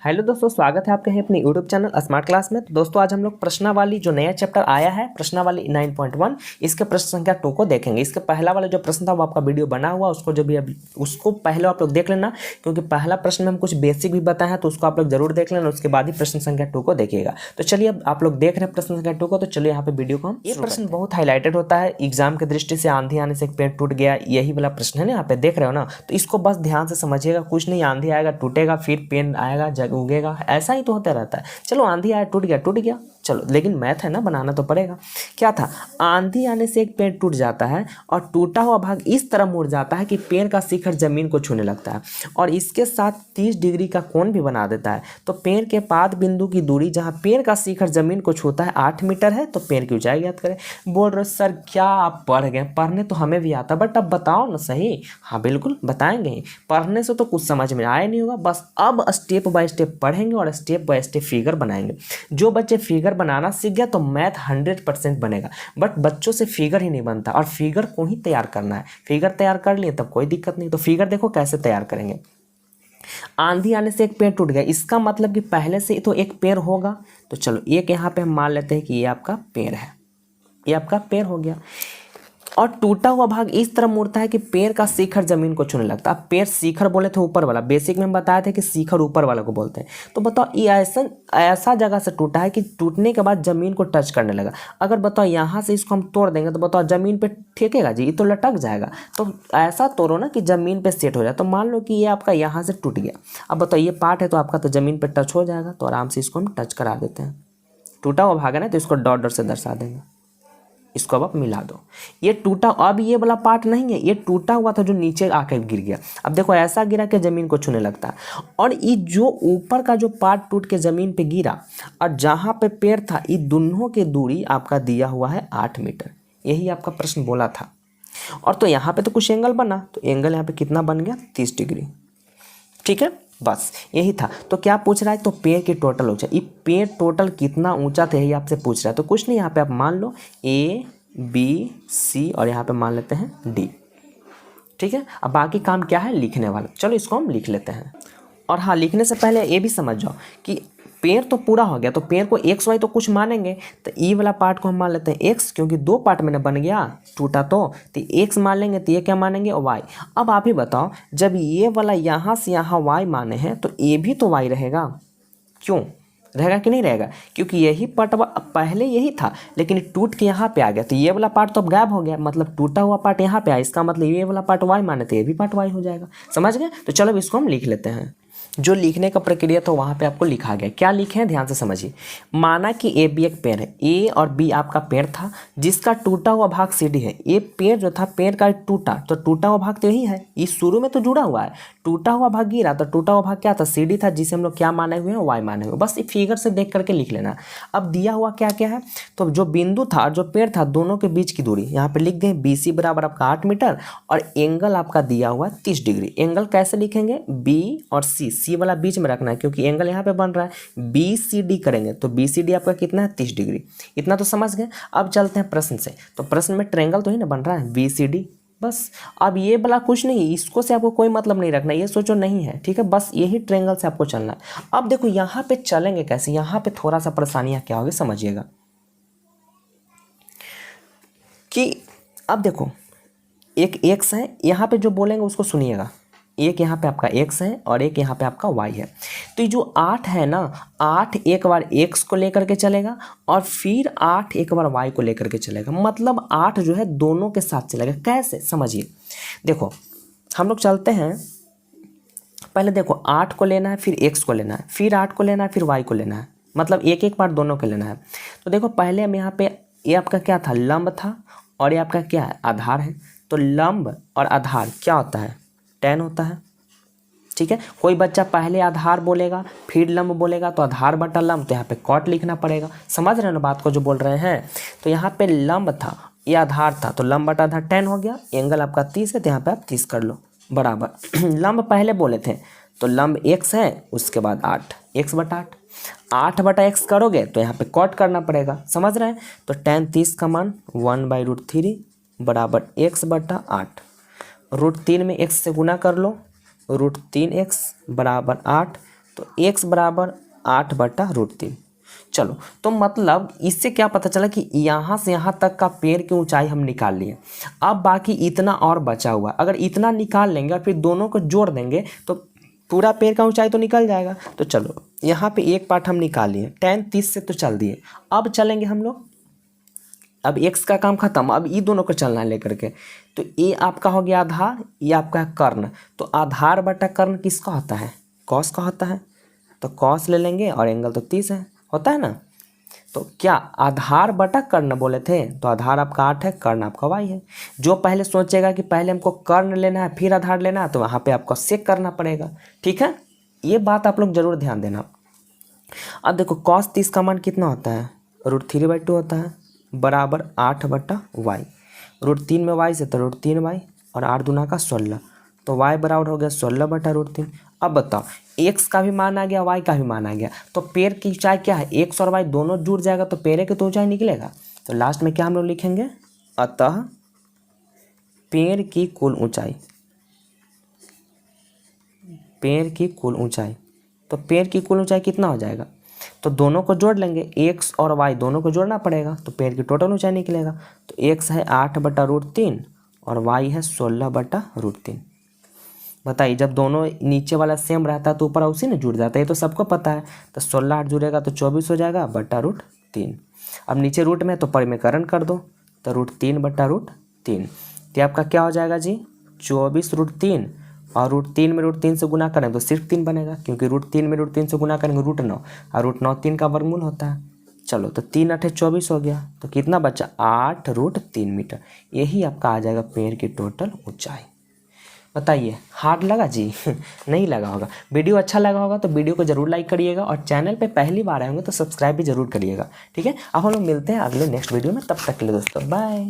Hello दोस्तों, स्वागत है आपके हैं अपने यूट्यूब चैनल स्मार्ट क्लास में। तो दोस्तों आज हम लोग प्रश्नावली जो नया चैप्टर आया है प्रश्नावली 9.1 इसके प्रश्न संख्या 2 को देखेंगे। इसके पहला वाला जो प्रश्न था वो आपका वीडियो बना हुआ, उसको जो भी उसको पहले आप लोग देख लेना, क्योंकि पहला प्रश्न में हम कुछ बेसिक भी बताए हैं, तो उसको आप लोग जरूर देख लेना, उसके बाद ही प्रश्न संख्या 2 को देखिएगा। तो चलिए अब आप लोग देख रहे हैं प्रश्न संख्या 2 को, तो चलिए यहाँ पे वीडियो को हम ये प्रश्न बहुत हाईलाइटेड होता है एग्जाम की दृष्टि से। आंधी आने से एक पेड़ टूट गया, यही वाला प्रश्न है ना, यहाँ पे देख रहे हो ना, तो इसको बस ध्यान से समझिएगा। कुछ नहीं, आंधी आएगा टूटेगा, फिर पेड़ आएगा जग उगेगा, ऐसा ही तो होता रहता है। चलो आंधी आया टूट गया, चलो, लेकिन मैथ है ना, बनाना तो पड़ेगा। क्या था, आंधी आने से एक पेड़ टूट जाता है और टूटा हुआ भाग इस तरह मुड़ जाता है कि पेड़ का शिखर जमीन को छूने लगता है और इसके साथ 30 डिग्री का कोण भी बना देता है। तो पेड़ के पाद बिंदु की दूरी जहां पेड़ का शिखर जमीन को छूता है 8 मीटर है। तो पेड़ की ऊंचाई ज्ञात करें। बोल रहे सर क्या आप पढ़ गए? पढ़ने तो हमें भी आता, बट अब बताओ ना सही। हाँ बिल्कुल बताएंगे ही, पढ़ने से तो कुछ समझ में आया नहीं होगा, बस अब स्टेप बाय स्टेप पढ़ेंगे और स्टेप बाय स्टेप फिगर बनाएंगे। जो बच्चे फिगर बनाना सीख गया तो मैथ 100% बनेगा, बट बच्चों से फिगर ही नहीं बनता और फिगर को ही तैयार करना है। फिगर तैयार कर लिए तब कोई दिक्कत नहीं। तो फिगर देखो कैसे तैयार करेंगे। आंधी आने से एक पेड़ टूट गया, इसका मतलब कि पहले से तो एक पेड़ होगा। तो चलो एक यहाँ पे हम मान लेते हैं कि ये आपका पेड़ है, ये आपका पेड़ हो गया और टूटा हुआ भाग इस तरह मुड़ता है कि पेड़ का शिखर जमीन को छूने लगता है। अब पेड़ शिखर बोले थे ऊपर वाला, बेसिक में हम बताए थे कि शिखर ऊपर वाला को बोलते हैं। तो बताओ ये ऐसा जगह से टूटा है कि टूटने के बाद जमीन को टच करने लगा। अगर बताओ यहाँ से इसको हम तोड़ देंगे तो बताओ जमीन पे ठेकेगा जी, ये तो लटक जाएगा। तो ऐसा तोड़ो ना कि जमीन पे सेट हो जाए। तो मान लो कि ये आपका यहाँ से टूट गया, अब बताओ ये पार्ट है तो आपका तो जमीन पे टच हो जाएगा। तो आराम से इसको हम टच करा देते हैं। टूटा हुआ भाग है ना, तो इसको डॉट डॉट से दर्शा देंगे। इसको अब आप मिला दो। ये टूटा, अब ये वाला पार्ट नहीं है, ये टूटा हुआ था जो नीचे आकर गिर गया। अब देखो ऐसा गिरा कि जमीन को छूने लगता है और ये जो ऊपर का जो पार्ट टूट के जमीन पे गिरा और जहाँ पे पेड़ था, ये दोनों की दूरी आपका दिया हुआ है 8 मीटर। यही आपका प्रश्न बोला था। और तो यहाँ पे तो कुछ एंगल बना, तो एंगल यहाँ पे कितना बन गया? 30 डिग्री। ठीक है, बस यही था। तो क्या पूछ रहा है? तो पेड़ की टोटल ऊंचाई, ये पेड़ टोटल कितना ऊंचा था यही आपसे पूछ रहा है। तो कुछ नहीं, यहाँ पे आप मान लो A B C और यहाँ पे मान लेते हैं D। ठीक है, अब बाकी काम क्या है? लिखने वाला। चलो इसको हम लिख लेते हैं। और हाँ, लिखने से पहले ये भी समझ जाओ कि पेड़ तो पूरा हो गया, तो पेड़ को एक्स वाई तो कुछ मानेंगे। तो ई वाला पार्ट को हम मान लेते हैं एक्स, क्योंकि 2 पार्ट में बन गया, टूटा तो एक्स मान लेंगे। तो ये क्या मानेंगे? वाई। अब आप ही बताओ, जब ये वाला यहाँ से यहाँ वाई माने हैं तो ये भी तो वाई रहेगा। क्यों रहेगा कि नहीं रहेगा? क्योंकि यही पार्ट पहले यही था, लेकिन टूट के यहाँ पे आ गया, तो ये वाला पार्ट तो अब गायब हो गया। मतलब टूटा हुआ पार्ट यहाँ पे आया, इसका मतलब ये वाला पार्ट वाई माने तो ये भी पार्ट वाई हो जाएगा। समझ गए? तो चलो इसको हम लिख लेते हैं। जो लिखने का प्रक्रिया था वहाँ पे आपको लिखा गया। क्या लिखे हैं ध्यान से समझिए। माना कि ए बी एक पेड़ है, ए और बी आपका पेड़ था जिसका टूटा हुआ भाग सी डी है। ये पेड़ जो था, पेड़ का टूटा, तो टूटा हुआ भाग तो यही है, ये शुरू में तो जुड़ा हुआ है। टूटा हुआ भाग गिरा तो टूटा हुआ भाग क्या था? सी डी था, जिसे हम लोग क्या माने हुए हैं? वाई माने हुए। बस फिगर से देख करके लिख लेना। अब दिया हुआ क्या क्या है, तो जो बिंदु था और जो पेड़ था दोनों के बीच की दूरी यहाँ पे लिख गए। बी सी बराबर आपका 8 मीटर और एंगल आपका दिया हुआ है 30 डिग्री। एंगल कैसे लिखेंगे? बी और सी वाला बीच में रखना है, क्योंकि एंगल यहाँ पे बन रहा है। बी सी डी करेंगे तो बी सी डी आपका कितना है? 30 डिग्री। इतना तो समझ गए। अब चलते हैं प्रश्न से। तो प्रश्न में ट्रायंगल तो ही ना बन रहा है, बी सी डी। बस अब ये वाला कुछ नहीं, इसको से आपको कोई मतलब नहीं रखना, ये सोचो नहीं है। ठीक है, बस यही ट्रायंगल से आपको चलना है। अब देखो यहाँ पे चलेंगे कैसे, यहाँ पे थोड़ा सा परेशानियां क्या होगी समझिएगा। कि अब देखो एक एक्स है, यहाँ पे जो बोलेंगे उसको सुनिएगा। एक यहाँ पे आपका एक्स है और एक यहाँ पे आपका वाई है। तो ये जो 8 है ना, 8 एक बार एक्स को लेकर के चलेगा और फिर 8 एक बार वाई को लेकर के चलेगा। मतलब 8 जो है दोनों के साथ चलेगा। कैसे समझिए, देखो हम लोग चलते हैं। पहले देखो 8 को लेना है, फिर एक्स को लेना है, फिर 8 को लेना है, फिर वाई को लेना है। मतलब एक एक बार दोनों को लेना है। तो देखो पहले हम यहाँ पे, ये आपका क्या था? लंब था और ये आपका क्या है? आधार है। तो लंब और आधार क्या होता है? tan होता है। ठीक है, कोई बच्चा पहले आधार बोलेगा फिर लंब बोलेगा, तो आधार बटा लंब, तो यहाँ पे कॉट लिखना पड़ेगा। समझ रहे हैं ना बात को जो बोल रहे हैं? तो यहाँ पे लंब था, ये आधार था, तो लंब बटा आधार 10 हो गया। एंगल आपका 30 है, तो यहाँ पे आप 30 कर लो बराबर। लंब पहले बोले थे तो लंब x है, उसके बाद 8, x बटा 8, 8 बटा एक्स करोगे तो यहाँ पे कॉट करना पड़ेगा। समझ रहे हैं? तो tan 30 का मान 1/√3 बराबर x बटा 8। √3 में x से गुना कर लो, √3x बराबर 8 तो x बराबर 8/√3। चलो, तो मतलब इससे क्या पता चला कि यहाँ से यहाँ तक का पेड़ की ऊंचाई हम निकाल लिए। अब बाकी इतना और बचा हुआ, अगर इतना निकाल लेंगे और फिर दोनों को जोड़ देंगे तो पूरा पेड़ का ऊंचाई तो निकल जाएगा। तो चलो, यहाँ पे एक पार्ट हम निकाल लिए, tan 30 से तो चल दिए। अब चलेंगे हम लोग, अब x का काम खत्म, अब ये दोनों को चलना है लेकर के। तो ये आपका हो गया आधार, ये आपका है कर्ण। तो आधार बटा कर्ण किसका होता है? कॉस का होता है। तो कॉस ले लेंगे और एंगल तो 30 है, होता है ना। तो क्या आधार बटा कर्ण बोले थे, तो आधार आपका 8 है, कर्ण आपका y है। जो पहले सोचेगा कि पहले हमको कर्ण लेना है फिर आधार लेना है, तो वहाँ पे आपको सेक करना पड़ेगा। ठीक है, ये बात आप लोग जरूर ध्यान देना। अब देखो cos 30 का मान कितना होता है? √3/2 होता है, बराबर 8/y। √3 में y से तो √3y और 8 दूना का 16, तो y बराबर हो गया 16/√3। अब बताओ, x का भी मान आ गया, y का भी मान आ गया, तो पेड़ की ऊंचाई क्या है? x और y दोनों जुड़ जाएगा तो पेड़ की तो ऊंचाई निकलेगा। तो लास्ट में क्या हम लोग लिखेंगे? अतः पेड़ की कुल ऊंचाई, पेड़ की कुल ऊंचाई। तो पेड़ की कुल ऊंचाई कितना हो जाएगा? तो दोनों को जोड़ लेंगे, x और y दोनों को जोड़ना पड़ेगा, तो पेड़ की टोटल ऊंचाई निकलेगा। तो x है 8/√3 और y है 16/√3। बताइए, जब दोनों नीचे वाला सेम रहता है तो ऊपर उसी में जुड़ जाता है, ये तो सबको पता है। तो 16 8 जुड़ेगा तो 24 हो जाएगा /√3। अब नीचे रूट में तो परिमेकरण कर दो, तो √3/√3। तो आपका क्या हो जाएगा जी? 24√3, और √3 में √3 से गुना करें तो सिर्फ 3 बनेगा, क्योंकि √3 में √3 से गुना करेंगे √9, और √9 3 का वर्गमूल होता है। चलो, तो 3 8 24 हो गया, तो कितना बचा? 8√3 मीटर। यही आपका आ जाएगा पेड़ की टोटल ऊंचाई। बताइए, हार्ड लगा जी? नहीं लगा होगा। वीडियो अच्छा लगा होगा तो वीडियो को जरूर लाइक करिएगा, और चैनल पे पहली बार आए होंगे तो सब्सक्राइब भी जरूर करिएगा। ठीक है, अब हम लोग मिलते हैं अगले नेक्स्ट वीडियो में, तब तक के लिए दोस्तों बाय।